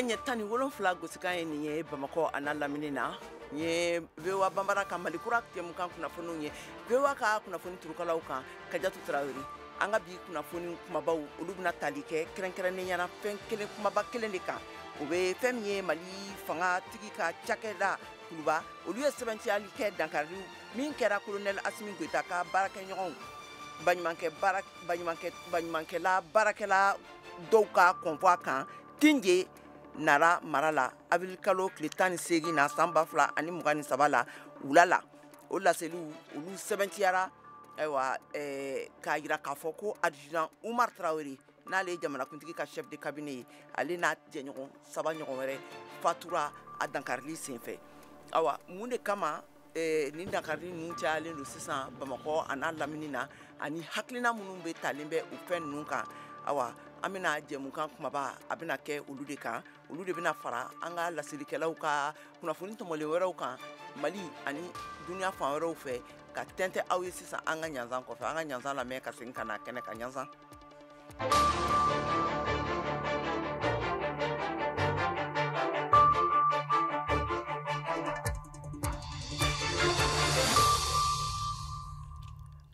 ɲɛ 17 gosikan ye nin ye Bamakɔ a n'a lamini na. N ye VOA Banbara ka Malikura jɛmukan kunnafoniw ye. VOA ka kunnafoni turukalaw kan Kajatu Tarawele. An ka bi kunnafoni kumabaw olu bɛna tali kɛ kɛrɛnkɛrɛnnenya na fɛn kelen kumaba kelen de kan. O bɛ fɛn min ye Mali fanga tigi ka cakɛda Kuluba olu ye sɛbɛntiyali kɛ dankari min kɛra colonel Asimi Goita ka baarakɛɲɔgɔnw baɲumankɛla baarakɛla dɔw ka convoi kan Tinje Nara mara la avril kalo tile 18 na san 2023 la wula la o laseliw olu sɛbɛntiyara ayiwa k'a jira k'a fɔ ko adjudant Umar Traoré n'ale jamanakuntigi ka chef de cabinet ye ale n'a jɛɲɔgɔn 3 ɲɔgɔn wɛrɛ fatura a dankarili senfɛ awa mun de kama nin dankarili ninnu cayalen don sisan Bamakɔ a n'a lamini na ani hakilina minnu bɛ talen bɛ o fɛn ninnu kan awa an bɛna jɛmukan kumaba a bɛna kɛ olu de kan olu de bɛna fara an ka lasirikɛlaw ka kunnafoni tɔmɔlen wɛrɛw kan Mali ani duniya fan wɛrɛw fɛ ka tɛntɛ aw ye sisan an ka ɲanzan kɔfɛ an ka ɲanzan lamɛn ka segin ka na kɛnɛ ka ɲanzan.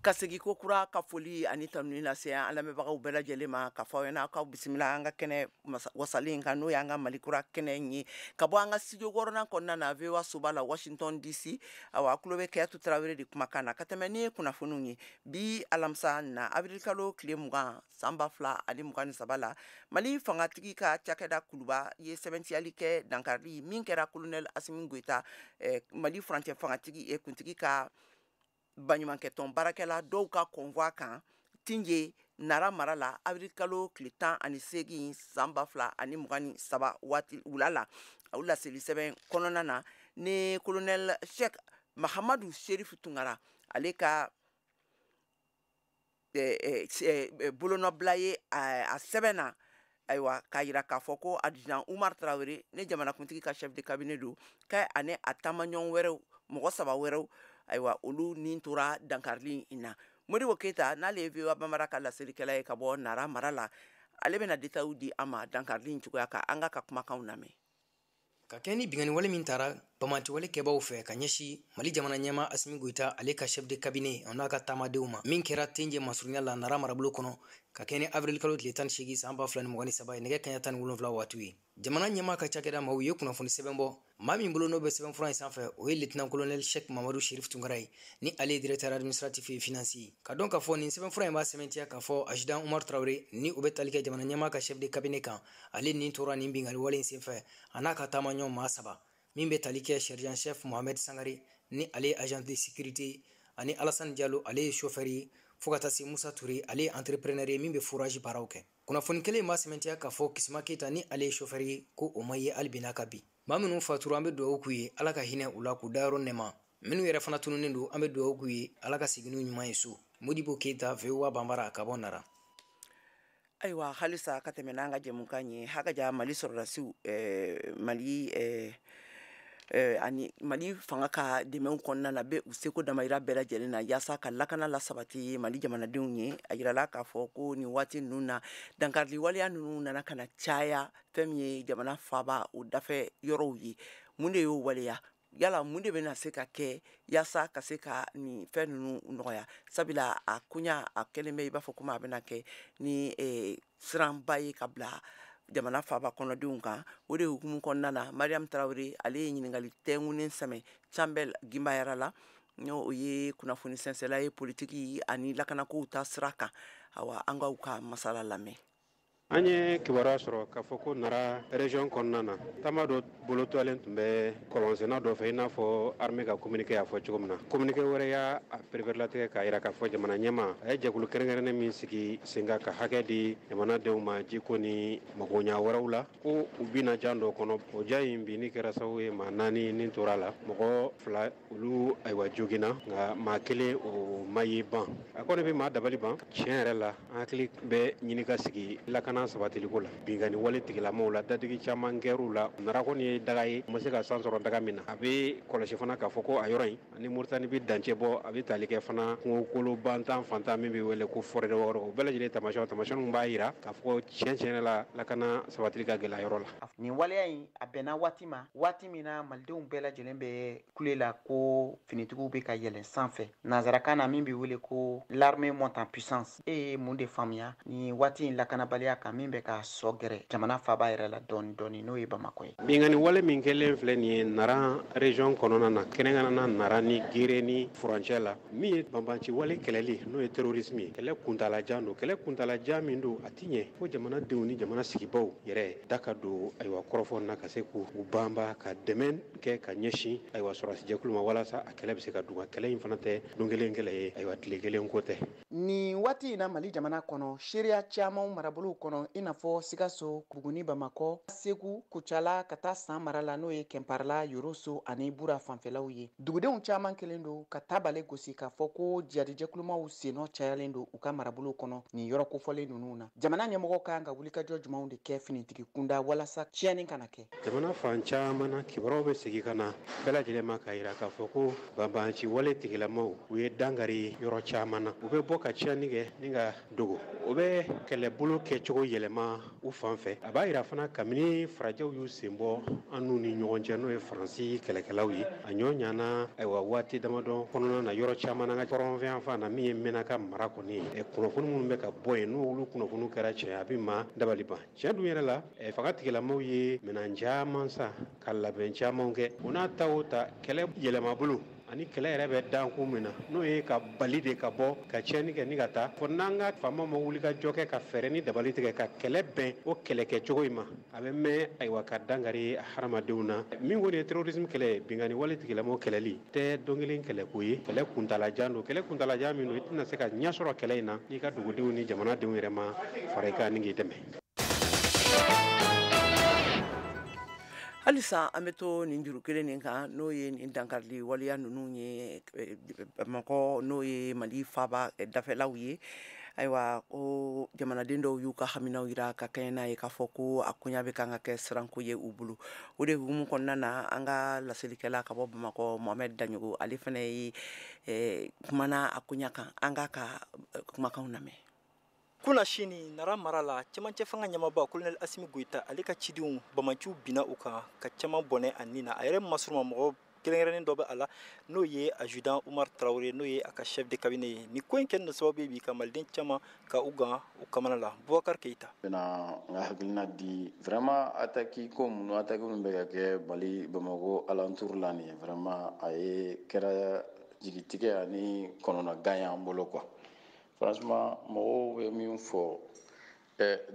Ka segi ko kura ka foli ani tanuni lase an lamɛnbagaw bɛɛ lajɛlen ma ka fɔ aw ɲɛna k'aw bisimila an ka kɛnɛ wasalen kan n'o y'an ka Malikura kɛnɛ ye ka bɔ an ka studio wɔɔrɔnan kɔnɔna na VOA soba la Washington DC awa a tulo bɛ Kayatu Tarawele de kumakan na ka tɛmɛ ni kunnafoniw ye bi alamisa na avril kalo tile 20 san 2023 la Mali fangatigi ka cakɛda Kuluba ye sɛbɛntiyali kɛ dankari min kɛra colonel Asimi Goita Mali furancɛ fangatigi kuntigi ka baɲumankɛtɔn baarakɛla dɔw ka convoi kan Tinje Nara mara la avril kalo tile 18 san 2023 waati wula la o laseli sɛbɛn kɔnɔna na ni colonel Cheikh Mahamadu Sherifu Tunkara ale ka bolonɔbila ye a sɛbɛn na ayiwa k'a jira k'a fɔ ko adjudant Umar Traoré ne jamanakuntigi ka chef de cabinet don ka ani a taamaɲɔgɔn wɛrɛw mɔgɔ 3 wɛrɛw ayiwa olu nin tora dankarili in na Modibo Keita n'ale ye VOA Banbara ka lasirikɛla ye ka bɔ Nara mara la ale bɛna détails di an ma dankarili in cogoya kan an ka kumakanw lamɛn. Ka kɛ ni bingani wale min taara bamantiwale kɛbaw fɛ ka ɲɛsi Mali jamana ɲɛma Asimi Goita ale ka chef de cabinet n'a ka taamadenw ma min kɛra Tinje masurunya la Nara marabolo kɔnɔ ka kɛ ni avril kalo tile 18 san 2023 nɛgɛ kaɲa 17 waati ye jamana ɲɛma ka cakɛda maaw ye kunnafoni sɛbɛn bɔ maa min bolo n'o bɛ sɛbɛnfura in sanfɛ o ye lieutenant colonel Cheikh Mamadou Sherifu Tunkara ye ni ale ye directeur administratif et financier ka dɔn ka fɔ nin sɛbɛnfura in b'a sɛbɛntiya ka fɔ adjudant Umar Traoré ni o bɛ tali kɛ jamana ɲɛma ka chef de cabinet kan ale nin tora nin bingali wale in senfɛ a n'a ka taamaɲɔgɔn maa 3 min bɛ tali kɛ sergent chef Mohamed Sangare ni ale ye agent de sécurité ani Alassane Diallo ale ye chauffeur ye fo ka taa se Musa Touré ale ye entrepreneur ye min bɛ fourage baaraw kɛ kunnafoni kelen in b'a sɛbɛntiya ka fɔ Kisima Keita ni ale ye chauffeur ye ko o ma ye hali bi n'a ka bi maa minnu fatura an bɛ dugawu k'u ye Ala ka hinɛ u la k'u dayɔrɔ nɛɛma minnu yɛrɛ fana tununnen don an bɛ dugawu k'u ye Ala ka segin n'u ɲuman ye so Modibo Keita VOA Banbara ka bɔ Nara. Ayiwa halisa ka tɛmɛ n'an ka jɛmukan ye hakaja Mali sɔrɔdasiw Mali ani Mali fanga ka dɛmɛw kɔnɔna na bɛ u seko damayira bɛɛ lajɛlen na yaasa ka lakana la sabati Mali jamanadenw ye a jirala k'a fɔ ko nin waati ninnu na dankarili waleya ninnu nana ka na caya fɛn min ye jamana faaba o dafɛ yɔrɔw ye mun de y'o waleya yala mun de bɛna se ka kɛ yaasa ka se ka nin fɛn ninnu nɔgɔya sabula a kunya a kɛlen bɛ i b'a fɔ kuma a bɛna kɛ ni siranba ye ka bila jamana faaba kɔnɔdenw kan o de hukumu kɔnɔna na Mariam Traoré ale ye ɲininkali tɛŋunen sɛmɛ Cambel Gimbayara la o ye kunnafoni sɛnsɛla ye politiki ani lakanakow ta sira kan awa an ka u ka masala lamɛn. An ye kibaruya sɔrɔ k'a fɔ ko Nara région kɔnɔna na taama dɔ bolo toyalen tun bɛ kɔlɔnsenna dɔ fɛ i n'a fɔ armée ka communiqué y'a fɔ cogo min na communiqué wɛrɛ y'a pereperelatigɛ k'a jira k'a fɔ jamana ɲɛma a ye jɛkulu kɛrɛnkɛrɛnnen min sigi sen kan ka hakɛ di jamanadenw ma jiko ni magoɲa wɛrɛw la ko u bɛna jan dɔ kɔnɔ o ja in binni kɛra sababu ye maa 4 nin tora la mɔgɔ 2 olu ayiwa joginna nka maa 1 o ma ye ban a kɔni bɛ maa dabali ban tiɲɛ yɛrɛ la an hakili bɛ ɲini ka sigi lakana lakana sabatiliko la bingani wale tigilamaw la dadigi caman kɛr'u la nara kɔni ye daga ye ma se ka san sɔrɔ daga min na a bɛ kɔlɔsi fana k'a fɔ ko a yɔrɔ in ani Muritani bɛ dancɛ bɔ a bɛ tali kɛ fana kungokolo bantan fantan min bɛ wele ko forêt de wɔɔrɔ o bɛɛ lajɛlen tamasiyɛnw b'a yira k'a fɔ tiɲɛ tiɲɛ la lakana sabatili ka gɛlɛ yɔrɔ la. Nin waleya in a bɛnna waati ma waati min na malidenw bɛɛ lajɛlen bɛ kule la ko finitigiw bɛ ka yɛlɛn sanfɛ nanzarakan na min bɛ wele ko l'armée monte en puissance e ye mun de faamuya ni waati in lakanabaliya kan min bɛ ka sɔ gɛrɛ jamana faaba yɛrɛ la dɔɔni dɔɔni n'o ye Bamakɔ ye. Bingani wale min kɛlen filɛ nin ye Nara région kɔnɔna na kɛrɛnkɛrɛnnena Nara ni Gere ni furancɛ la min ye banbanci wale kɛlɛli n'o ye terrorisme ye kɛlɛ kuntalajan don kɛlɛ kuntalajan min don a ti ɲɛ fo jamanadenw ni jamana sigibaw yɛrɛ da ka don ayiwa kɔrɔfɔ na ka se k'u banba ka dɛmɛ kɛ ka ɲɛsin ayiwa sɔrɔsi jɛkulu ma walasa a kɛlɛ bɛ se ka duga kɛlɛ in fana tɛ don kelen kɛlɛ ye ayiwa tile kelen ko tɛ. Nin waati in na Mali jamana kɔnɔ seereya caman marabolow kɔnɔ i n'a fɔ Sikaso, Buguni, Bamakɔ, Segu, Kucala ka taa San mara la n'o ye Kɛnparala, Yoroso ani Bura fanfɛlaw ye. Dugudenw caman kelen don ka tabale gosi k'a fɔ ko jihadijɛkulumaw sennɔ cayalen don u ka marabolow kɔnɔ nin yɔrɔ kofɔlen ninnu na. Jamana ɲɛmɔgɔ kan ka wulikajɔ jumanw de kɛ finitigi kunda walasa tiɲɛni kana kɛ. Jamana fan caman na kibaruyaw bɛ segin ka na bɛɛ lajɛlen ma k'a yira k'a fɔ ko banbanci wale tigilamaw u ye dankari yɔrɔ caman na u bɛ bɔ ka tiɲɛni kɛ ni ka dogo o bɛ kɛlɛbolo kɛcogo yɛlɛma u fan fɛ a b'a yira fana kabini farajɛw y'u sen bɔ an n'u ni ɲɔgɔn cɛ n'o ye Faransi kɛlɛkɛlaw ye a ɲɔ ɲana ayiwa waati damadɔ kɔnɔna na yɔrɔ caman na ka kɔrɔnfɛn fan na min ye Mɛnaka mara kɔni ye kunnafoni minnu bɛ ka bɔ yen n'olu kunnafoniw kɛra tiɲɛ a bɛ maa dabali ban tiɲɛ dun yɛrɛ la fanga tigilamaw ye minɛn caman san ka labɛn caman kɛ o n'a ta o ta kɛlɛ yɛlɛma bolo ani kɛlɛ yɛrɛ bɛ dan kun min na n'o ye ka bali de ka bɔ ka tiɲɛni kɛ ni ka taa fɔ n'an ka faama ma wuli ka jɔ kɛ ka fɛɛrɛ ni dabali tigɛ ka kɛlɛ bɛn o kɛlɛ kɛcogo in ma a bɛ mɛn ayiwa ka dankari hadamadenw na min kɔni ye terrorisme kɛlɛ bingani wale tigilamaw kɛlɛli tɛ don kelen kɛlɛko ye kɛlɛ kuntalajan don kɛlɛ kuntalajan min don i tɛna se ka ɲɛ sɔrɔ kɛlɛ in na n'i ka dugudenw ni jamanadenw yɛrɛ ma fara i kan ni k'i dɛmɛ. Halisa an bɛ to nin juru kelen nin kan n'o ye nin dankarili waleya ninnu ye Bamakɔ n'o ye Mali faaba dafɛlaw ye ayiwa ko jamanaden dɔw y'u ka haminaw yira ka kɛɲɛ n'a ye k'a fɔ ko a koɲa bɛ kan ka kɛ siranko ye u bolo o de hukumu kɔnɔna na an ka laselikɛla ka bɔ Bamakɔ Mohamed Daɲogo ale fana ye kumana a koɲa kan an ka kumakanw lamɛn. Kuna sini Nara mara la cɛmancɛ fanga ɲɛmaaba Colonel Asimi Goita ale ka cidenw bamaciw bina u kan ka caman bɔnɛ a nin na a yɛrɛ masuruma mɔgɔ kɛrɛnkɛrɛnnen dɔ bɛ a la n'o ye adjudant Umar Traoré n'o ye a ka chef de cabinet ye ni ko in kɛni sababu ye bi ka maliden caman ka u gan u kamana la Boubacar Keita bena n ka hakilina di vraiment attaque ko minnu attaque minnu bɛ ka kɛ Mali Bamakɔ alentour la nin vraiment a ye kɛra jigitigɛ ani kɔnɔnagan y'an bolo quoi. Franchement, mɔgɔw bɛ min fɔ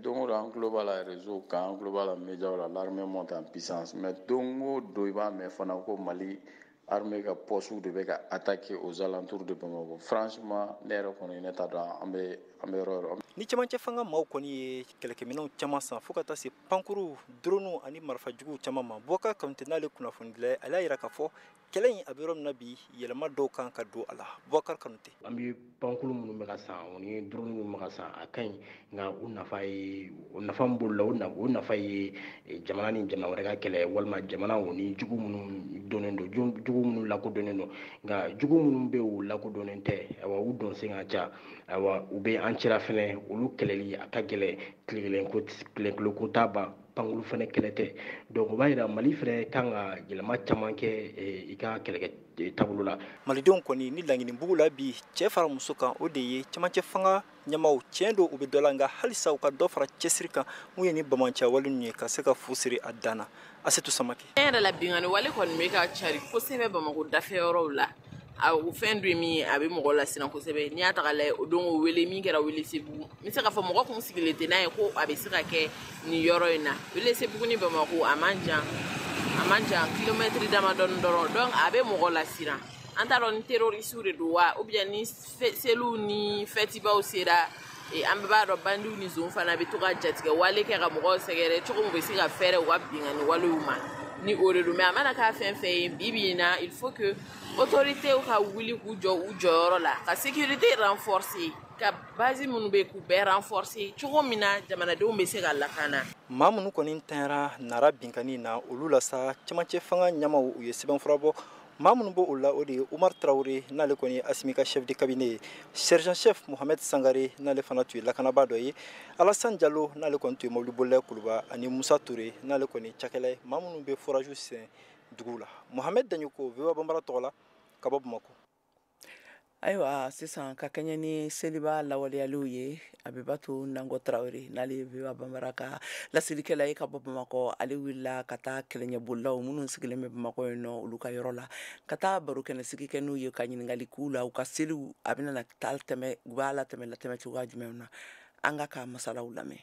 don o don an tulo b'a la réseau kan an tulo b'a la média la l'armée monte en puissance mais don o don i b'a mɛn fana ko Mali armée ka poste de bɛ ka attaquer aux alentours de Bamakɔ. Franchement ne yɛrɛ kɔni ne t'a dɔn an bɛ yɔrɔ ni cɛmancɛ fanga maaw kɔni ye kɛlɛkɛminɛnw caman san fo ka taa se pankuru drone ani marifajuguw caman ma Boubacar Kanute n'ale kunnafoni dilan ale y'a yira k'a fɔ kɛlɛ in a bɛ yɔrɔ min na bi yɛlɛma dɔw kan ka don a la Boubacar Kanute. An bɛ pankuru minnu bɛ ka san o ni drone minnu bɛ ka san a ka ɲi nka o nafa min b'o la o nafa ye jamana ni jamana wɛrɛ ka kɛlɛ walima jamana o ni jugu minnu donnen don jugu minnu lakodɔnnen don nka jugu minnu bɛ u lakodɔnnen tɛ ayiwa u don sen ka ca ayiwa u bɛ an cɛla fɛnɛ olu kɛlɛli a ka gɛlɛn tile kelen ko t'a ban pankuru fɛnɛ kɛlɛ tɛ donc o b'a yira Mali fɛnɛ kan ka yɛlɛma caman kɛ i ka kɛlɛkɛ taabolo la. Malidenw kɔni ni laɲini bugu la bi cɛ fara muso kan o de ye cɛmancɛ fanga ɲɛmaaw tiɲɛ don u bɛ dɔ la nka halisa u ka dɔ fara cɛsiri kan mun ye ni bamaciya wale ninnu ye ka se ka fu siri a dan na Asetu Samake. Ne yɛrɛ la bingani wale kɔni bɛ ka cari kosɛbɛ Bamakɔ dafɛyɔrɔw la a o fɛn dɔ ye min ye a bɛ mɔgɔ lasiran kosɛbɛ n'i y'a ta k'a lajɛ o don o wele min kɛra Welesebugu n bɛ se k'a fɔ mɔgɔ kun sigilen tɛ n'a ye ko a bɛ se ka kɛ nin yɔrɔ in na Welesebugu ni Bamakɔ a man jan kilomɛtiri damadɔni dɔrɔn donc a bɛ mɔgɔ lasiran an t'a dɔn ni terroriste de don wa ou bien ni seliw ni fɛtibaw sera an bɛɛ b'a dɔn bandiw ni zon fana bɛ to ka jatigɛ wale kɛ ka mɔgɔw sɛgɛrɛ cogo min bɛ se ka fɛɛrɛ u ka bingani walew ma ni o de don mais a mana k'a fɛn fɛn ye bi in na il faut que autorités ka wuli k'u jɔ u jɔyɔrɔ la ka sécurité renforcer ka base minnu bɛ k'u bɛɛ renforcer cogo min na jamanadenw bɛ se ka lakana. maa minnu kɔni tɛnra nara binkani na olu la sa cɛmancɛ fanga ɲɛmaw u ye sɛbɛnfura bɔ. maa minnu b'o la o de ye Umar Traoré n'ale kɔni ye Assimi ka chef de cabinet ye, sergent chef Mohamed Sangare n'ale fana tun ye lakanabaa dɔ ye, Alassane Diallo n'ale kɔni tun ye mobilibolila kuluba ani Musa Touré n'ale kɔni ye cakɛla ye maa minnu bɛ forage sen duguw la. Mohamed Daɲoko VOA Bambara tɔgɔ la ka bɔ Bamako. Ayiwa sisan ka kɛɲɛ ni seliba lawaleyaliw ye Abibatu Nango Traoré n'ale ye VOA Bambara ka lasilikɛla ye ka bɔ Bamakɔ. Ale wulila ka taa kɛlɛɲɛbolilaw minnu sigilen bɛ Bamakɔ yen nɔ olu ka yɔrɔ la ka taa baro kɛnɛsigi kɛ n'u ye ka ɲininkali k'u la u ka seliw a bɛna taa tɛmɛ u b'a latɛmɛ cogoya jumɛnw na. An ka ka masalaw lamɛn.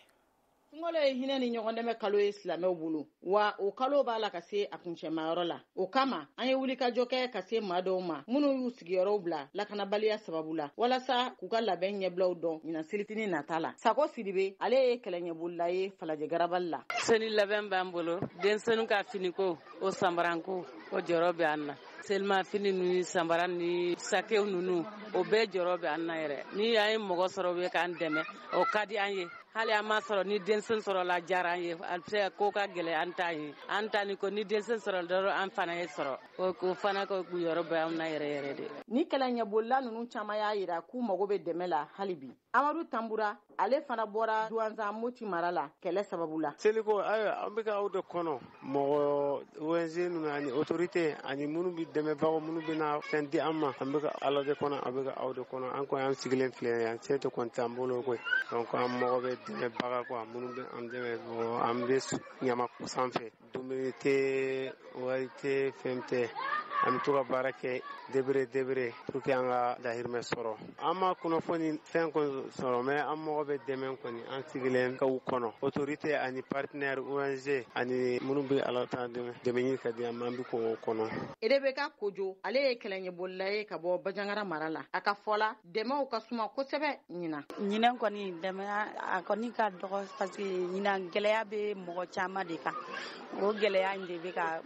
Sunkalo ye hinɛ ni ɲɔgɔn dɛmɛ kalo ye silamɛw bolo wa o kalo b'a la ka se a kuncɛmayɔrɔ la. O kama an ye wulikajɔ kɛ ka se maa dɔw ma minnu y'u sigiyɔrɔw bila lakanabaliya sababu la walasa k'u ka labɛn ɲɛbilaw dɔn ɲinan selitini nata la. Sako Sidibe ale ye kɛlɛɲɛbolila ye Falajɛ garabali la. Seli labɛn b'an bolo denmisɛnninw ka finiko o sanbaranko o jɔrɔ bɛ an na. Selima fini ni sanbara ni sakew ninnu o bɛɛ jɔrɔ bɛ an na yɛrɛ. Ni an ye mɔgɔ sɔrɔ u bɛ k'an dɛmɛ o ka di an ye. Hali an ma sɔrɔ ni denmisɛn sɔrɔ la diyara an ye a bɛ se ko ka gɛlɛ an ta ye an ta ni ko ni denmisɛn sɔrɔ dɔrɔn an fana ye sɔrɔ o fana ko yɔrɔ bɛ an na yɛrɛ de. Ni kɛlɛɲɛbolila ninnu caman y'a yira k'u mago bɛ dɛmɛ la hali bi. Amadu Tambura ale fana bɔra Douanza Moti mara la kɛlɛ sababu la. Seliko ayiwa an bɛ ka aw de kɔnɔ mɔgɔ ONG ninnu ani autorité ani minnu bɛ dɛmɛbagaw minnu bɛna fɛn di an ma an bɛ ka ala de kɔnɔ an bɛ ka aw de kɔnɔ an kɔni an sigilen filɛ yan se tɛ kɔni t'an bolo koyi donc an mago bɛ dɛmɛbaga quoi minnu bɛ an dɛmɛ an bɛ ɲama sanfɛ dumuni tɛ wari tɛ fɛn tɛ an bɛ to ka baara kɛ debere pour que an ka dahirimɛ sɔrɔ an ma kunnafoni fɛn kɔni sɔrɔ mais an mago bɛ dɛmɛ kɔni an sigilen kaw kɔnɔ autorité ani partenaire ONG ani minnu bɛ ala ta dɛmɛ ɲini ka di an ma an bɛ k'o kɔnɔ. Erebeka Kojo ale ye kɛlɛɲɛbolila ye ka bɔ Bajangara mara la a ka fɔ la dɛmɛw ka suma kosɛbɛ ɲinan kɔni dɛmɛ a kɔni ka dɔgɔ parce que ɲinan gɛlɛya bɛ mɔgɔ caman de kan o gɛlɛya in de bɛ ka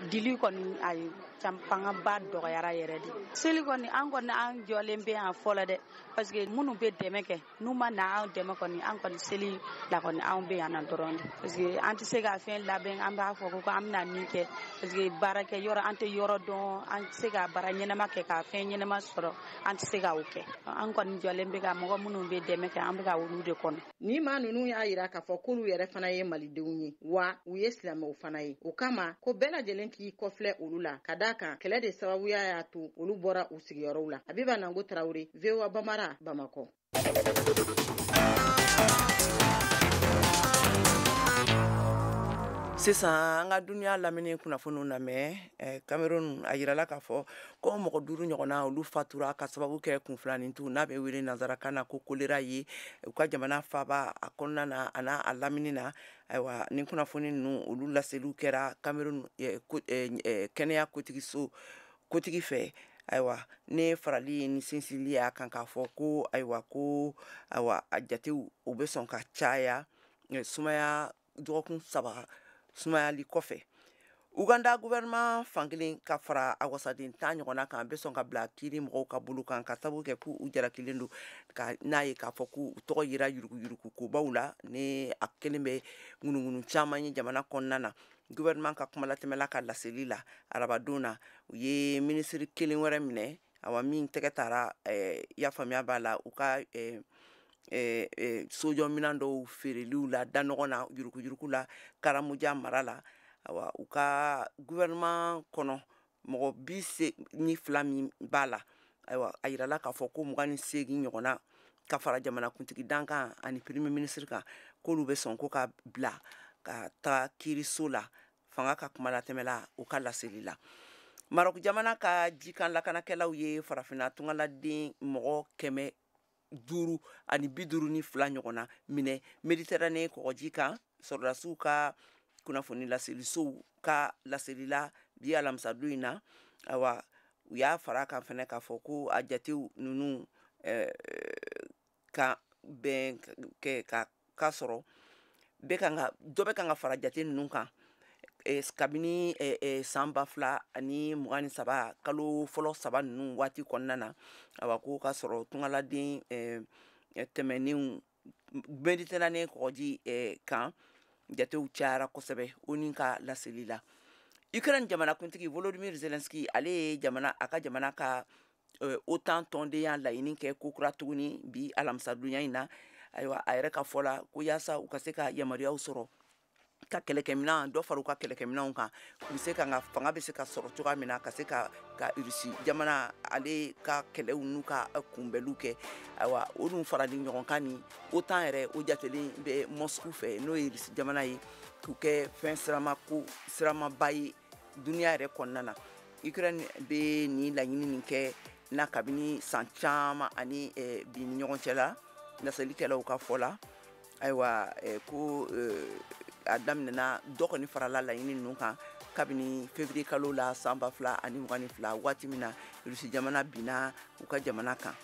dili kɔni ayi fangaba dɔgɔyara yɛrɛ de. Seli kɔni an jɔlen bɛ yan fɔlɔ dɛ parce que minnu bɛ dɛmɛ kɛ n'u ma na an dɛmɛ kɔni an kɔni seli la kɔni an bɛ yan dɔrɔn de parce que an tɛ se ka fɛn labɛn an b'a fɔ ko an bɛna min kɛ parce que baarakɛ yɔrɔ an tɛ yɔrɔ dɔn an tɛ se ka baara ɲɛnama kɛ ka fɛn ɲɛnama sɔrɔ an tɛ se ka o kɛ an kɔni jɔlen bɛ ka mɔgɔ minnu bɛ dɛmɛ kɛ an bɛ ka olu de kɔnɔ. Ni maa ninnu y'a yira k'a fɔ k'olu yɛrɛ fana ye malidenw ye wa u ye silamɛw fana ye o kama ko bɛɛ lajɛlen k'i kɔfilɛ olu la ka d'a kan kɛlɛ de sababuya y'a to olu bɔra u sigiyɔrɔw la. Abiba Nango Traoré, VOA Bambara, Bamako. Sisan an ka duniya lamini kunnafoniw lamɛn Cameroun a yirala k'a fɔ ko mɔgɔ 5 ɲɔgɔnna olu fatura ka sababu kɛ kunfilanintu n'a bɛ wele nanzarakan na ko kolera ye u ka jamana faaba a kɔnɔna na a n'a a lamini na. Ayiwa nin kunnafoni ninnu olu laseliw kɛra Cameroun kɛnɛya kotigi fɛ. Ayiwa ne farali ni sinsinli y'a kan k'a fɔ ko ayiwa ko ayiwa a jatew u bɛ sɔn ka caya sumaya dɔgɔkun 3 sumayali kɔfɛ. Uganda gouvernement fankelen ka fara a wasaden 10 ɲɔgɔnna kan bɛ sɔn ka bila kiiri mɔgɔw ka bolo kan ka sababu kɛ k'u jarakilen don n'a ye k'a fɔ k'u tɔgɔ yira yuruguyurugu kobaw la ni a kelen bɛ ŋunuŋunu caman ye jamana kɔnɔna na. Gouvernement ka kumalatɛmɛla ka laseli la arabadon na u ye ministre kelen wɛrɛ minɛ awa min tɛgɛ taara ya faamuya b'a la u ka sojɔ minan dɔw feereliw la da ɲɔgɔn na yuruguyurugu la Karamoja mara la. Awa u ka gouvernement kɔnɔ mɔgɔ 22 min b'a la. Ayiwa a yirala k'a fɔ ko 28 ɲɔgɔnna ka fara jamana kuntigi dankan ani premier ministre kan k'olu bɛ sɔn ko ka bila ka taa kiiriso la fanga ka kumalatɛmɛla u ka laseli la. Maroc jamana ka jikan lakanakɛlaw ye farafina tungaladen mɔgɔ 552 ɲɔgɔnna minɛ Méditerranée kɔgɔji kan sɔrɔdasiw ka kunnafoni laselisow ka laselila bi alamisadon in na. Awa u y'a fara kan fɛnɛ k'a fɔ ko a jatew ninnu ka bɛn ka sɔrɔ dɔ bɛ kan ka fara jate ninnu kan kabini san 2023 kalo fɔlɔ 3 ninnu waati kɔnɔna na awa ko ka sɔrɔ tungaladen tɛmɛnenw Méditerranée kɔgɔji kan jatew cayara kosɛbɛ ONU ka laseli la. Ukraine jamanakuntigi Volodymyr Zelensky ale ye a ka jamana ka OTAN tɔndenya laɲini kɛ kokura tuguni bi alamisadonya in na ayiwa a yɛrɛ ka fɔ la ko yaasa u ka se ka yamariyaw sɔrɔ ka kɛlɛkɛminɛn dɔ fara u ka kɛlɛkɛminɛnw kan u bɛ se ka fanga bɛ se ka sɔrɔ cogoya min na ka se ka Rusi jamana ale ka kɛlɛw n'u ka kunbɛliw kɛ ayiwa o dun farali ɲɔgɔn kan ni OTAN yɛrɛ o jatelen bɛ Moscou fɛ n'o ye Rusi jamana ye k'u kɛ fɛn siramaba ye duniya yɛrɛ kɔnɔna na. Ukraine bɛ ni laɲini nin kɛ na kabini san caman ani bi ni ɲɔgɔn cɛ la laselikɛlaw ka fɔ la ayiwa ko a daminɛna dɔ kɔni farala laɲini ninnu kan kabini février kalo la san 2022 waati min na Rusi jamana binna u ka jamana kan.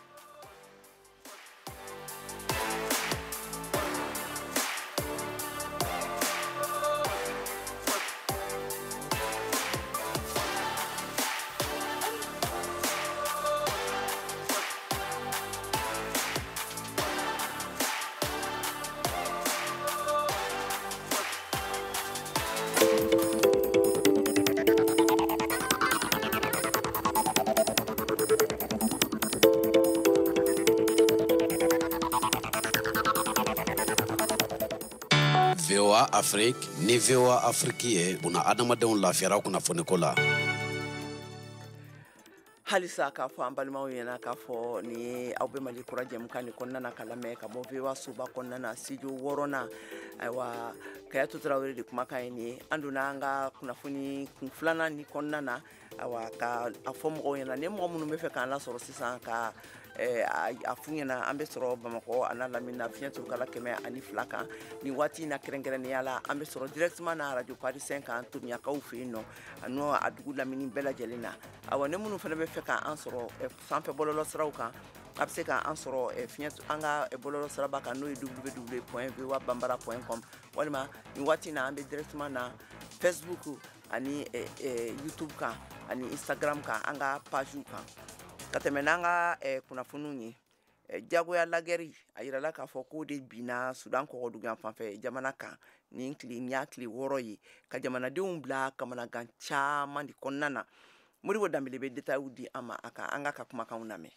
VOA Afrique ni VOA Afrique ye buna adamadenw lafiyara kunnafoni ko la. Halisa k'a fɔ an balimaw ɲɛna k'a fɔ ni aw bɛ Mali kura jɛmukan ni kɔnɔna na ka lamɛn ka bɔ VOA soba kɔnɔna na studio 6nan ayiwa Kayatu Tarawele de kumakan ye nin ye an donna an ka kunnafoni kun filanan ni kɔnɔna na ayiwa ka a fɔ mɔgɔw ɲɛna ni mɔgɔ minnu bɛ fɛ k'an lasɔrɔ sisan ka a fu ɲɛna an bɛ sɔrɔ Bamakɔ a n'a lamini na fiɲɛ turukala 102 kan ni waati in na kɛrɛnkɛrɛnnenya la an bɛ sɔrɔ directement na radio Paris 5 kan Tomiyakaw fɛ yen nɔ n'o a dugu lamini bɛɛ lajɛlen na awa ni minnu fana bɛ fɛ k'an sɔrɔ sanfɛ bɔlɔlɔ siraw kan a bɛ se k'an sɔrɔ an ka bɔlɔlɔ siraba kan n'o ye www.voabambara.com walima ni waati in na an bɛ directement na Facebook ani YouTube kan ani Instagram kan an ka page kan ka tɛmɛ n'an ka kunnafoniw ye jagoya lagɛri a yirala k'a fɔ k'o de binna Sudan kɔgɔduguyan fanfɛ jamana kan nin y'a tile 6 ye ka jamanadenw bila kamanagan caman de kɔnɔna na Modibo Dambele bɛ détails di an ma an ka kumakanw lamɛn.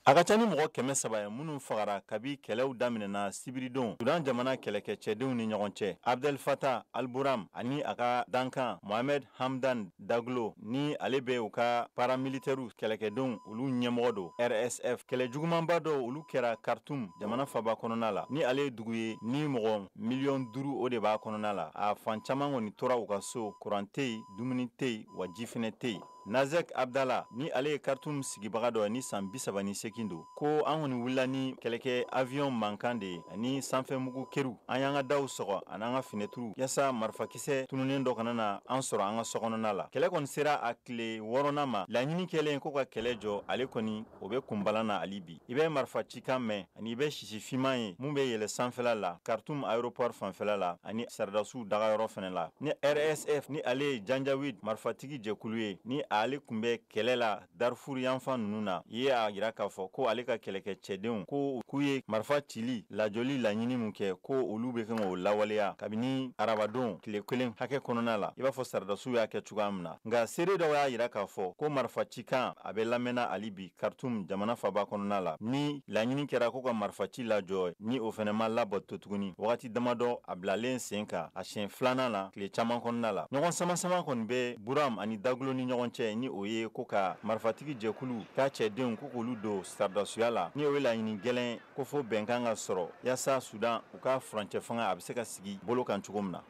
A ka ca ni mɔgɔ 300 ye minnu fagara kabi kɛlɛw daminɛna sibiridon Sudan jamana kɛlɛkɛcɛdenw ni ɲɔgɔn cɛ Abdel Fattah al-Burhan ani a ka dankan Mohamed Hamdan Daglo ni ale bɛ u ka paramilitaires kɛlɛkɛdenw olu ɲɛmɔgɔ do RSF kɛlɛ jugumanba dɔ olu kɛra Khartoum jamana faba kɔnɔna la ni ale dugu ye ni mɔgɔ 500,000 o de b'a kɔnɔna la a fan caman kɔni tora u ka so courant tɛ yen dumuni tɛ yen wa ji fɛnɛ tɛ yen Nazek Abdallah ni ale ye Khartoum sigibaga dɔ ni san 38 do ko an kɔni wulila ni kɛlɛkɛ avion mankan de ye ani sanfɛmugu kɛru an y'an ka daw sɔgɔ ani an ka finɛturu yasa marifakisɛ tununnen dɔ kana na an sɔrɔ an ka sɔkɔnɔna la kɛlɛ kɔni sera a tile 6nan ma laɲini kɛlen ko ka kɛlɛ jɔ ale kɔni o bɛ kunbalan na hali bi i bɛ marifa cikan mɛn ani i bɛ sisi fiman ye mun bɛ yɛlɛ sanfɛla la Khartoum aéroport fanfɛla la ani Saradasiw dagayɔrɔ fɛnɛ la ni RSF ni ale ye Janjaweed marifatigi jɛkulu ye ni ale kun bɛ kɛlɛ la Darfur yanfan ninnu na ye a yira k'a fɔ ko ale ka kɛlɛkɛ cɛdenw ko k'u ye marifa cili lajɔli laɲini mun kɛ ko olu bɛ kan k'o lawaleya kabini arabadon tile 1 hakɛ kɔnɔna la i b'a fɔ Saradasiw y'a kɛ cogoya min na nka seere dɔw y'a yira k'a fɔ ko marifa cikan a bɛ lamɛnna hali bi Khartoum jamana faba kɔnɔna la ni laɲini kɛra ko ka marifa ci lajɔ ni o fɛnɛ ma labato tuguni wagati damadɔ a bilalen sen kan a siɲɛ 2nan la tile caman kɔnɔna la ɲɔgɔn sama kɔni bɛ Buram ani Daglo ni ɲɔgɔn cɛ ni o ye ko ka marifatigi jɛkulu k'a cɛdenw ko k'olu don Saradasiya la ni o ye laɲini gɛlɛn ko fo bɛnkan ka sɔrɔ yasa Sudan u ka furancɛ fanga a bɛ se ka sigi bolo kan cogo min na.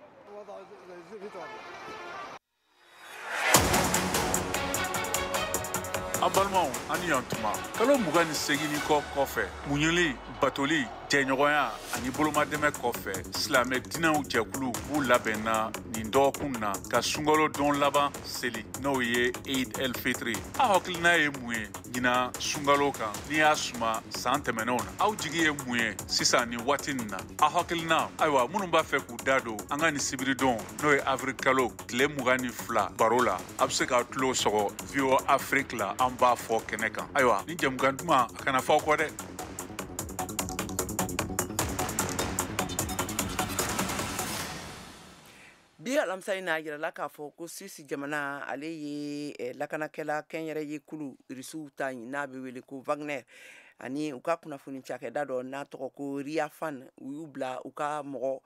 An balimaw ani yan tuma kalo 28 kɔfɛ muɲuli batoli jɛɲɔgɔnya ani bolomadɛmɛ kɔfɛ silamɛ dinɛw jɛkulu b'u labɛnna nin dɔgɔkun na ka sunkalo don laban seli n'o ye Eid el Fitri. Aw hakilina ye mun ye ɲina sunkalo kan n'i y'a suma san tɛmɛnenw na? Aw jigi ye mun ye sisan ni waati nin na? Aw hakilina ayiwa minnu b'a fɛ k'u da don an ka nin sibiridon n'o ye avril kalo tile 22 baro la, a bɛ se k'a tulo sɔgɔ VOA Afrique la an b'a fɔ kɛnɛ kan. Ayiwa ni jɛmukan duman a kana fɔ kɔ dɛ. bi alamisa n'a yirala k'a fɔ ko Suisse jamana ale ye lakanakɛla kɛnyɛrɛ ye kulu irisiw ta n'a bɛ wele ko Wagner ani u ka kunnafoni cakɛda dɔ n'a tɔgɔ ko Riafan u y'u bila u ka mɔgɔ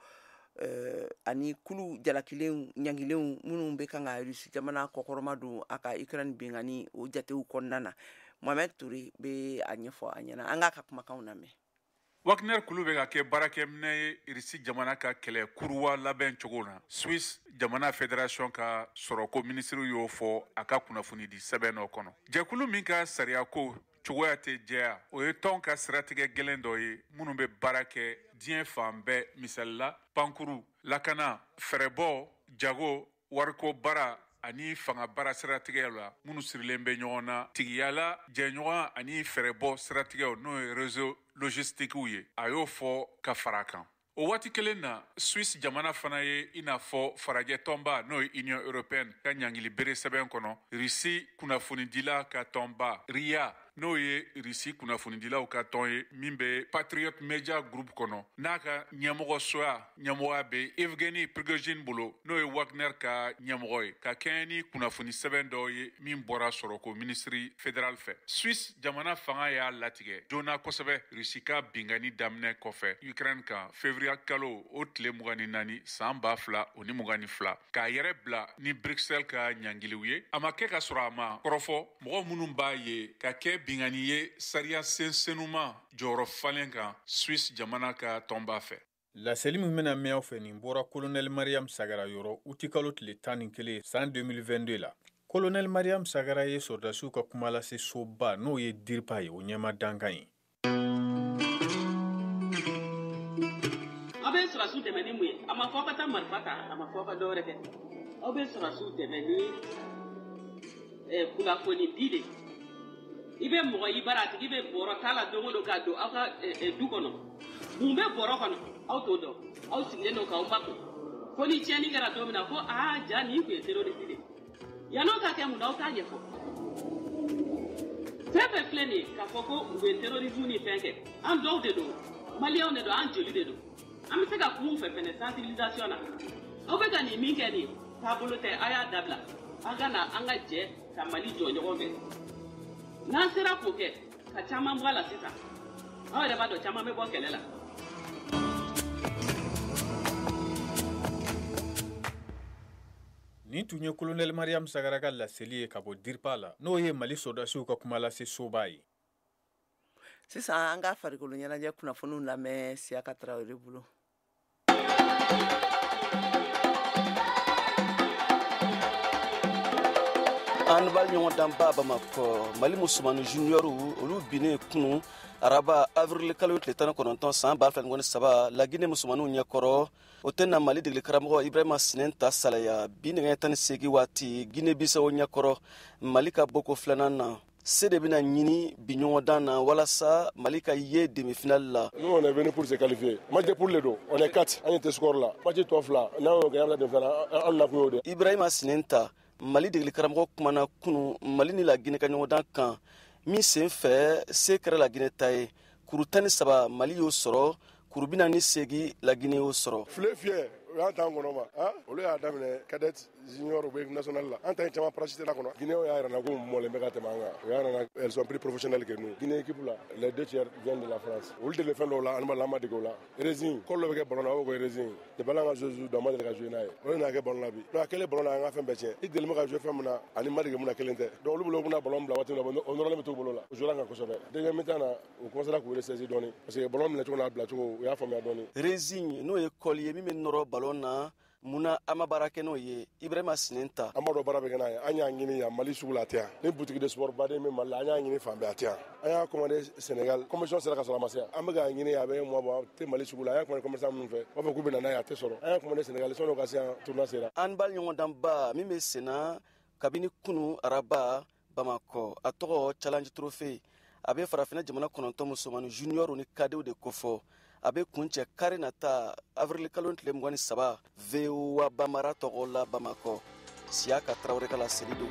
ani kulu jalakilenw ɲangilenw minnu bɛ kan ka Rusi jamana kɔkɔrɔma don a ka Ukraine bengani o jatew kɔnɔna na. Mohamed Toure bɛ a ɲɛfɔ a ɲɛna an k'a ka kumakanw lamɛn. Wagner kulu bɛ ka kɛ baarakɛminɛ ye Irisi jamana ka kɛlɛ kuruwa labɛn cogo na. Swiss jamana fédération ka sɔrɔ ko ministre y'o fɔ a ka kunnafoni di sɛbɛn dɔ kɔnɔ. Jɛkulu min ka sariya ko cogoya tɛ jɛya o ye tɔn ka siratigɛ gɛlɛn dɔ ye minnu bɛ baara kɛ diɲɛ fan bɛɛ, misalila pankuru, lakana, fɛrɛbɔ, jago, wariko bara ani fanga bara siratigɛ la minnu sirilen bɛ ɲɔgɔn na, tigiyala, jɛɲɔgɔn ani fɛrɛbɔ siratigɛw n'o ye réseau logistique ye a y'o fɔ ka fara kan. O waati kelen na Suisse jamana fana ye i n'a fɔ farajɛ tɔnba n'o ye Union Européenne ka ɲangili bere sɛbɛn kɔnɔ Risi kunnafonidila ka tɔnba RIA n'o ye Risi kunnafonidilaw ka tɔn ye min bɛ Patriot Media Group kɔnɔ n'a ka ɲɛmɔgɔsoya ɲɛmɔgɔya bɛ Evgeny Prigozhin bolo n'o ye Wagner ka ɲɛmɔgɔ ye ka kɛɲɛ ni kunnafoni sɛbɛn dɔ ye min bɔra sɔrɔ ko ministry fédéral fɛ. Suisse jamana fanga y'a latigɛ joona kosɛbɛ Risi ka bingani daminɛ kɔfɛ Ukraine kan février kalo o tile 24 san 2022 k'a yɛrɛ bila ni Bruxelles ka ɲangiliw ye. A ma kɛ ka sɔrɔ a ma kɔrɔfɔ mɔgɔ minnu b'a ye ka kɛ bingani ye sariya sensenuma jɔyɔrɔ falen kan Suisse jamana ka tɔnba fɛ. Laseli min bɛna mɛn aw fɛ nin bɔra Colonel Mariam Sagara yɔrɔ uti kalo tile 11 san 2022 la. Colonel Mariam Sagara ye sɔrdasiw ka kuma lase soba n'o ye DIRPA ye o ɲɛma dankan ye. Aw bɛ sɔrɔsiw dɛmɛ ni mun ye? A ma fɔ ka taa marifa ta, a ma fɔ ka dɔ wɛrɛ kɛ. Aw bɛ sɔrɔsiw dɛmɛ ni kunnafoni di de. I bɛ mɔgɔ i bara a tigi bɛ bɔrɔ t'a la don o don k'a don aw ka du kɔnɔ. Mun bɛ bɔrɔ kɔnɔ aw t'o dɔn. Aw sigilen don k'aw makun. Ko ni tiɲɛni kɛra don min na ko ja nin tun ye terroriste de. Yan'o ka kɛ mun na aw t'a ɲɛfɔ. Fɛn fɛn filɛ nin ye k'a fɔ ko u bɛ terrorisme ni fɛn kɛ an dɔw de don maliyɛnw de don an joli de don. An bɛ se ka kuma u fɛ fɛnɛ sensibilisation na. Aw bɛ ka nin min kɛ nin taabolo tɛ a y'a dabila. An ka na an ka jɛ ka Mali jɔ ɲɔgɔn fɛ. N'an sera k'o kɛ ka caman bɔ a la sisan aw yɛrɛ b'a dɔn caman bɛ bɔ kɛlɛ la. Nin tun ye Colonel Mariam Sagara ka laseli ye ka bɔ DIRPA la n'o ye Mali sɔrdasiw ka kuma lase soba ye. Sisan an ka farikolo ɲɛnajɛ kunnafoniw lamɛn Siyaka Tarawele bolo. An b'a ɲɔgɔn dan ba Bamakɔ Mali musomannin junior olu binnen kunu araba avril kalo tile 19 san 2023 la Guinée musomanninw ɲɛkɔrɔ o tɛ na Mali degeli karamɔgɔ Ibrahima Sinɛnta salaya bi nɛgɛ 18 waati Guinée Bissau ɲɛkɔrɔ Mali ka boko filanan na se de bɛna ɲini bi ɲɔgɔn dan na walasa Mali ka ye demi-finale la. Nous on est venu pour se qualifier. Match pour les deux. On est 4. On était score là. Match 3 là. Now on gagne la demi-finale. On l'a fait. Ibrahima Sinɛnta Mali degeli karamɔgɔ kumana kunu Mali ni la Guinée ka ɲɔgɔn dan kan min sen fɛ se kɛra la Guinée ta ye kuru 13 Mali y'o sɔrɔ kuru 48 la Guinée y'o sɔrɔ. Fier o y'an t'an kɔnɔ ma olu y'a daminɛ cadet junior ou équipe nationale la an ta ye caman parasité la kɔnɔ Guinée y'a yɛrɛ na ko mɔlen bɛ ka tɛmɛ an kan o y'a nana elles sont plus professionnelles que nous Guinée équipe la les 2 tiers viennent de la France olu de le fɛn dɔw la an ma dege o la Résin kɔlɔ bɛ kɛ ballon na o ko Résin de bala ka jouer dɔ ma deli ka jouer n'a ye o n'a kɛ ballon na bi n'a kɛlen ballon na an ka fɛn bɛɛ tiɲɛ I deli ma ka jouer fɛn min na ani ma dege mun na kelen tɛ donc olu bolo kun na ballon bila waati min na o nɔrɔlen bɛ t'u bolo la o jouera kan kosɛbɛ deuxième mi-temps na o commencera k'u ressaisir dɔɔni parce que ballon minɛ cogo n'a bila cogo o y'a faamuya dɔɔni. Résin n'o ye kɔli ye min bɛ nɔrɔ ballon na muna ama baara kɛ n'o ye Ibrahima Sinenta. An b'a dɔn baara bɛ kɛ n'a ye an y'a ɲini yan Mali sugu la ten ni boutique de sport baden bɛ Mali la an y'a ɲini fan bɛɛ a ten an y'a commandé Sénégal commission sera ka sɔrɔ a ma se an bɛ k'a ɲini a bɛ mois bɔ tɛ Mali sugu la an y'a commandé commerçant minnu fɛ u b'a fɔ k'u bɛ na n'a ye a tɛ sɔrɔ an y'a commandé Sénégal sɔnni o ka se yan tournoi sera. Handball ɲɔgɔndanba min bɛ sen na kabini kunu araba Bamakɔ a tɔgɔ Challenge Trophy a bɛ farafinna jamana 9 musomanni junior ni cadeau de kofɔ a bɛ kuncɛ kari nata avril kalo tile 23 VOA Bamara tɔgɔ la Bamakɔ Siaka Traoré ka laseli don.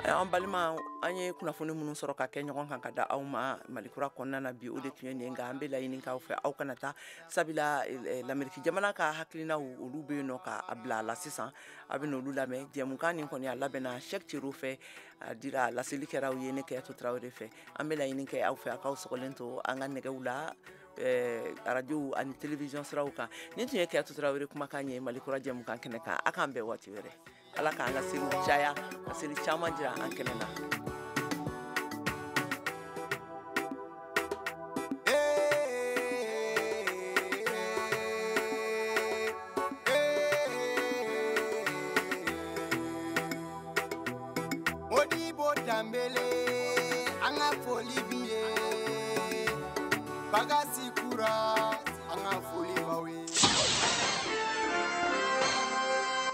An balima an ye kunnafoni minnu sɔrɔ ka kɛ ɲɔgɔn kan ka da aw ma Malikura kɔnɔna na bi o de tun ye nin nka an bɛ laɲini k'aw fɛ aw kana taa sabula l'Amérique jamana ka hakilinaw olu bɛ yen nɔ k'a bila a la sisan a bɛ n'olu lamɛn jɛmukan nin kɔni a labɛnna Cheikh Thierry fɛ a dira laseli kɛra aw ye ne Kɛyatu Traoré fɛ an bɛ laɲini kɛ aw fɛ a k'aw sɔgɔlen to an ka nɛgɛw la radio ani télévision siraw kan nin tun ye Kɛyatu Traoré kumakan ye Malikura jɛmukan kɛnɛ kan a k'an bɛn waati wɛrɛ Ala k'an ka seliw caya ka seli caman jira an kɛnɛ na. Modibo Dambele an ka foli b'i ye Bagasi Kura an ka foli b'aw ye.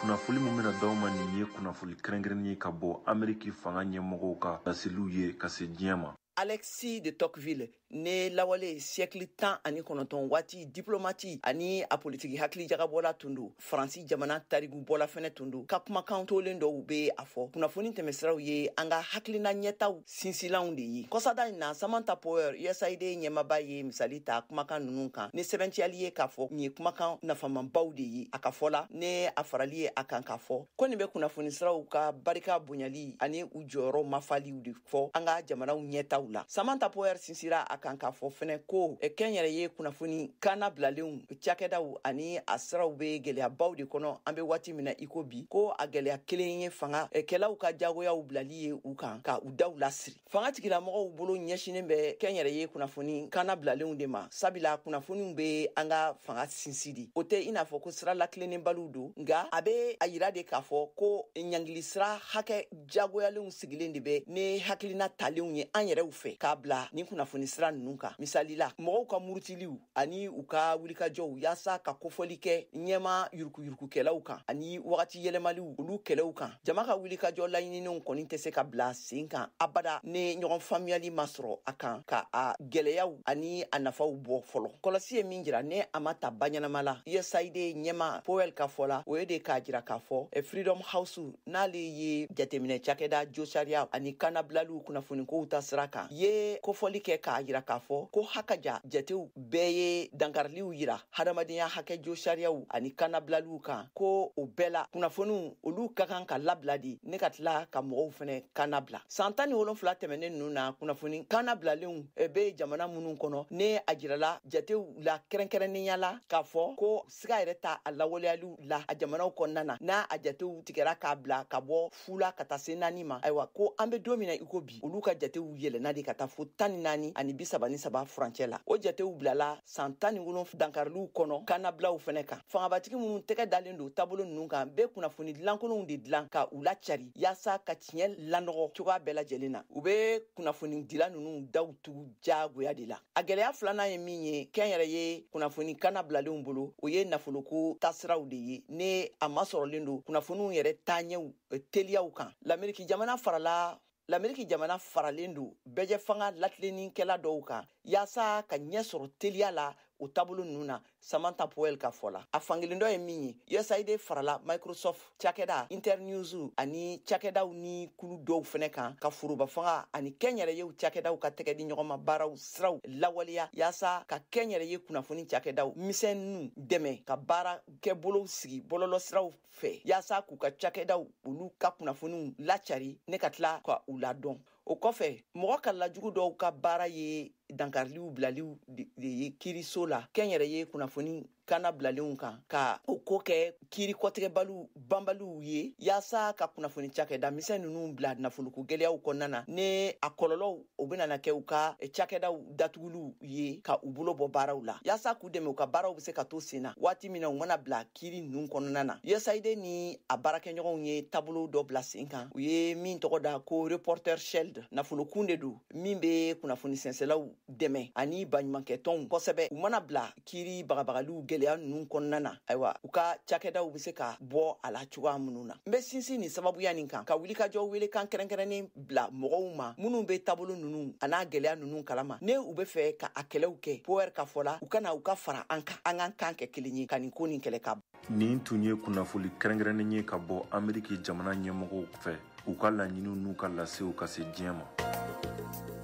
Kunnafoni min bɛna d'aw ma nin ye kunnafoni kɛrɛnkɛrɛnnen ye ka bɔ Ameriki fanga ɲɛmɔgɔw ka laseliw ye ka se diɲɛ ma. Alexis de Tocqueville ne lawale siècle 19 waati diplomati ani a politiki hakili jagabɔla tundu Faransi jamana tarigu bɔla fɛnɛ tundu ka kumakan tolen dɔw be a fɔ kunnafoni tɛmɛsiraw ye an ka hakilina ɲɛtaw sinsilanw de ye kɔsada in na Samantha Power USAID ɲɛmaba ye misali ta kumakan ninnu kan ne sɛbɛntiyali ye k'a fɔ nin ye kumakan nafamanbaw de ye a ka fɔ la ne a farali ye a kan k'a fɔ ko nin bɛ kunnafoni siraw ka barika bonyali ani u jɔyɔrɔ mafaliw de fɔ an ka jamanaw ɲɛtaw la Samantha Power sinsira a kan k'a fɔ fɛnɛ ko kɛn yɛrɛ ye kunnafoni kana bilalenw cakɛdaw ani a siraw be gɛlɛyabaw de kɔnɔ an be waati min na iko bi ko a gɛlɛya kelen ye fanga kɛlaw ka jagoyaw bilali ye u kan ka u daw lasiri fanga tigilamɔgɔw bolo ɲɛsinen bɛ kɛn yɛrɛ ye kunnafoni kana bilalenw de ma sabila kunnafoniw be an ka fanga sinsidi o tɛ i n'a fɔ ko sira lakilennenbaliw don nga a be a yira de k'a fɔ ko ɲangili sira hakɛ jagoyalenw sigilen de bɛ ne hakilina talenw ye an yɛrɛw fɛ k'a bila ni kunnafoni sira ninnu kan misali la mɔgɔw ka murutiliw ani u ka wulikajɔw yaasa ka kofɔli kɛ ɲɛma yurukuyurukukɛlaw kan ani wagati yɛlɛmaliw olu kɛlɛw kan jama ka wulikajɔ laɲininenw kɔni tɛ se ka bila sen kan abada ne ɲɔgɔn faamuyali ma sɔrɔ a kan ka a gwɛlɛyaw ani a nafaw bɔ fɔlɔ kɔlɔsi ye min jira ne a ma ta baɲanama la USAID ɲɛma Powell ka fɔ la o ye de k'a jira k'a fɔ Freedom House n'ale ye jateminɛ cakɛda josariya ani kanabilaliw kunnafonikow ta sira kan ye kofɔli kɛ k'a yira k'a fɔ ko hakaja jatew bɛɛ ye dankariliw yira hadamadenya hakɛ jo sariyaw ani kanabilaliw kan ko o bɛɛ la kunnafoniw olu ka kan ka labila di ne ka tila ka mɔgɔw fɛnɛ kanabila san 17 tɛmɛnen ninnu na kunnafoni kanabilalenw be jamana minnu kɔnɔ ne a jirala jatew la kɛrɛnkɛrɛnnenya la k'a fɔ ko siga yɛrɛ ta a lawaleyaliw la a jamanaw kɔnɔna na n'a a jatew tigɛra k'a bila ka bɔ fula ka taa se 4 ma ayiwa ko an be don min na iko bi olu ka jatew yɛlɛnna de ka taa fo 14 ani 33 furancɛ la o jatew bilala san 17 dankariliw kɔnɔ kanabilaw fɛnɛ kan fangabatigi minnu tɛgɛ dalen don taabolo ninnu kan be kunnafoni dilankolonw de dilan ka u lacari yaasa ka tiɲɛ lanɔgɔ cogoya bɛɛ lajɛlen na u be kunnafoni dila ninnu daw tugu jagoya de la a gɛlɛya filanan ye min ye kɛn yɛrɛ ye kunnafoni kana bilalenw bolo o ye nafoloko tasiraw de ye ne a masɔrɔlen don kunnafoniw yɛrɛ taaɲɛw teliyaw kan l'Amérique jamana faralen don bɛjɛ fanga latilennikɛla dɔw kan yaasa ka ɲɛ sɔrɔ teliya la o taabolo ninnu na Samantha Powell ka fɔ la a fankelen dɔ ye min ye USAID farala Microsoft cakɛda Internews ani cakɛdaw ni kulu dɔw fɛnɛ kan ka foroba fanga ani kɛnyɛrɛ yew cakɛdaw ka tɛgɛ di ɲɔgɔn ma baaraw siraw lawaleya yaasa ka kɛnyɛrɛ ye kunnafoni cakɛdaw misɛnninw dɛmɛ ka baara kɛ bolow sigi bɔlɔlɔ siraw fɛ yaasa k'u ka cakɛdaw olu ka kunnafoniw lacari ne ka tila ka u ladɔn o kɔfɛ mɔgɔ ka lajugu dɔw ka baara ye dankariliw bilaliw de ye kiiriso la kɛnyɛrɛ ye kunnafoni kana bilalenw kan ka o ko kɛ kiiri kɔtigɛbaliw banbaliw ye yaasa ka kunnafoni cakɛda misɛn ninnu bila nafoloku gwɛlɛyaw kɔnɔna na ne a kɔlɔlɔw o bena kɛ u ka cakɛdaw datuguliw ye ka u bolo bɔ baaraw la yaasa k'u dɛmɛ u ka baaraw be se ka to sen na waati min na u mana bila kiiri ninnu kɔnɔna na USAID ni a baarakɛɲɔgɔnw ye taabolo dɔ bila sen kan u ye min tɔgɔ da ko reporter shield nafolokun de don min be kunnafoni sɛnsɛlaw dɛmɛ ani baɲumankɛtɔnw kosɛbɛ u mana bila kiiri bagabagaliw gwɛlɛya ninnu kɔnɔna na ayiwa u ka cakɛdaw be se ka bɔ a la cogoya minnu na n be sinsin nin sababuya nin kan ka wulikajɔ wele kan kɛrɛnkɛrɛnnen bila mɔgɔw ma minnu be taabolo ninnu a n'a gwɛlɛya ninnu kalama ne u be fɛ ka a kɛlɛw kɛ poɛr ka fɔla u kana u ka fara an kan an kan kɛ kelen ye ka nin ko nin kɛlɛ ka nin tun ye kunnafoli kɛrɛnkɛrɛnnen ye ka bɔ Ameriki jamana ɲɛmɔgɔw fɛ u ka laɲiniw n'u ka lasew ka se diɲɛ ma.